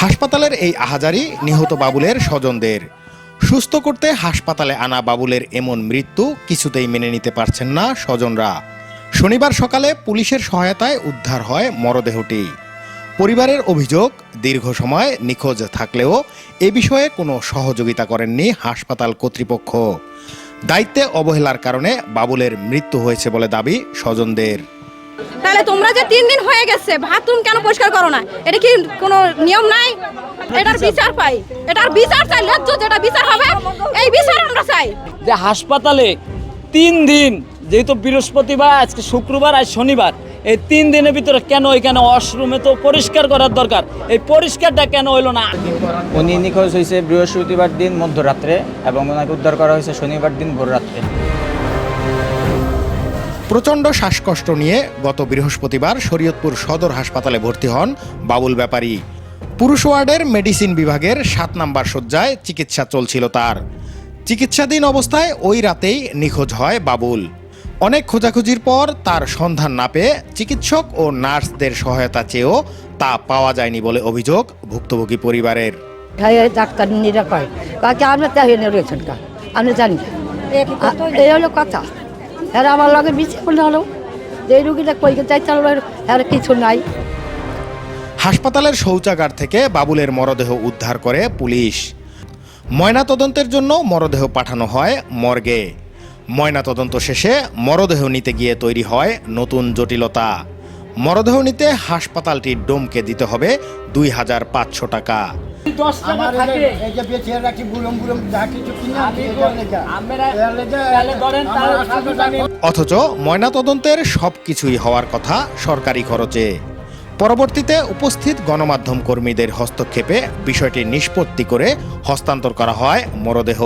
হাসপাতালের এই আহাজারি নিহত বাবুলের স্বজনদের। সুস্থ করতে হাসপাতালে আনা বাবুলের এমন মৃত্যু কিছুতেই মেনে নিতে পারছেন না স্বজনরা। শনিবার সকালে পুলিশের সহায়তায় উদ্ধার হয় মরদেহটি। পরিবারের অভিযোগ, দীর্ঘ সময় নিখোঁজ থাকলেও এ বিষয়ে কোনো সহযোগিতা করেননি হাসপাতাল কর্তৃপক্ষ। দায়িত্বে অবহেলার কারণে বাবুলের মৃত্যু হয়েছে বলে দাবি স্বজনদের। তাহলে তোমরা যে 3 দিন হয়ে গেছে বাথরুম কেন পরিষ্কার করো না? এটা কি কোনো নিয়ম নাই? এটার বিচার পাই, এটার বিচার চাই, ন্যায্য যেটা বিচার হবে এই বিচার আমরা চাই। যে হাসপাতালে 3 দিন, যেহেতু বৃহস্পতিবার, আজকে শুক্রবার, আজ শনিবার, এই 3 দিনের ভিতরে কেন এখানে ওয়াশরুমে তো পরিষ্কার করার দরকার, এই পরিষ্কারটা কেন হইলো না? উনি নিখোঁজ হয়েছে বৃহস্পতিবার দিন মধ্যরাত্রে এবং ওনাকে উদ্ধার করা হয়েছে শনিবার দিন ভোররাত্রে। প্রচণ্ড শ্বাসকষ্ট নিয়ে গত বৃহস্পতিবার শরীয়তপুর সদর হাসপাতালে ভর্তি হন বাবুল ব্যাপারী। পুরুষ ওয়ার্ডের মেডিসিন বিভাগের 7 নম্বর শয্যায় চিকিৎসা চলছিল তার। চিকিৎসাধীন অবস্থায় ওই রাতেই নিখোঁজ হয় বাবুল। অনেক খোঁজাখুঁজির পর তার সন্ধান না পেয়ে চিকিৎসক ও নার্সদের সহায়তা চেয়েও তা পাওয়া যায়নি বলে অভিযোগ ভুক্তভোগী পরিবারের। ডাক্তার নিরাপয় কাকে আমরা তাই রয়েছেন কা আমি জানি এই হলো কথা। হ্যাঁ আমার লগে বিচে বলে হলো যে এই রুগীটা কই যাইতে হলো আর কিছু নাই। হাসপাতালের শৌচাগার থেকে বাবুলের মরদেহ উদ্ধার করে পুলিশ। ময়নাতদন্তের জন্য মরদেহ পাঠানো হয় মর্গে। ময়নাতদন্ত শেষে মরদেহ নিতে গিয়ে তৈরি হয় নতুন জটিলতা। মরদেহ নিতে হাসপাতালটির ডোমকে দিতে হবে 2,500 টাকা। অথচ ময়নাতদন্তের সবকিছুই হওয়ার কথা সরকারি খরচে। পরবর্তীতে উপস্থিত গণমাধ্যম কর্মীদের হস্তক্ষেপে বিষয়টি নিষ্পত্তি করে হস্তান্তর করা হয় মরদেহ।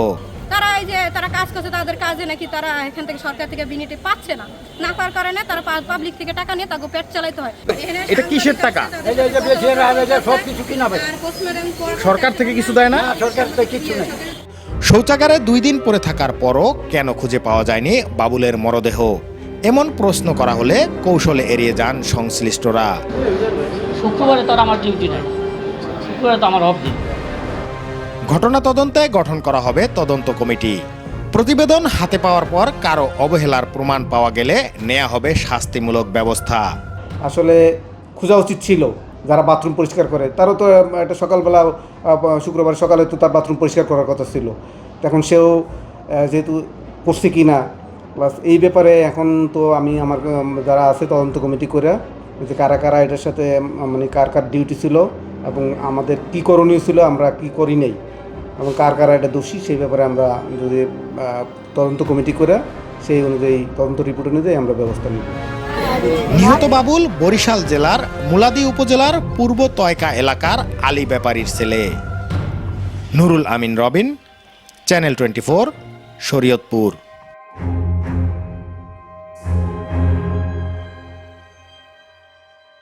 তারা কাজ করছে, তাদের কাজে নাকি তারা এখান থেকে সরকার থেকে বিনিটি পাচ্ছে না, না পাওয়ার কারণে তারা পাবলিক থেকে টাকা নিয়ে তাকে পেট চালাতে হয়। এটা কিসের টাকা? সরকার থেকে কিছু দেয় না? সরকার থেকে কিছু নেই। শৌচাগারে 2 দিন পড়ে থাকার পরও কেন খুঁজে পাওয়া যায়নি বাবুলের মরদেহ? এমন প্রশ্ন করা হলে কৌশলে এড়িয়ে যান সংশ্লিষ্টরা। শুক্রবারে তো আমার ডিউটি নাই, শুক্রবারে তো আমার অফ দিন। ঘটনা তদন্তে গঠন করা হবে তদন্ত কমিটি। প্রতিবেদন হাতে পাওয়ার পর কারো অবহেলার প্রমাণ পাওয়া গেলে নেওয়া হবে শাস্তিমূলক ব্যবস্থা। আসলে খোঁজা উচিত ছিল যারা বাথরুম পরিষ্কার করে, তারও তো একটা সকালবেলা শুক্রবার সকালে তো তার বাথরুম পরিষ্কার করার কথা ছিল। এখন সেও যেহেতু করছে কি না প্লাস এই ব্যাপারে এখন তো আমি আমার যারা আছে তদন্ত কমিটি করে যে কারা কারা এটার সাথে মানে কার কার ডিউটি ছিল এবং আমাদের কী করণীয় ছিল, আমরা কী করি নেই এবং কার কারা এটা দোষী সেই ব্যাপারে আমরা যদি তদন্ত কমিটি করে সেই অনুযায়ী তদন্ত রিপোর্ট অনুযায়ী আমরা ব্যবস্থা নিব। নিহত বাবুল বরিশাল জেলার মুলাদি উপজেলার পূর্ব তয়কা এলাকার আলী ব্যাপারীর ছেলে। নুরুল আমিন রবিন, চ্যানেল 24, শরীয়তপুর।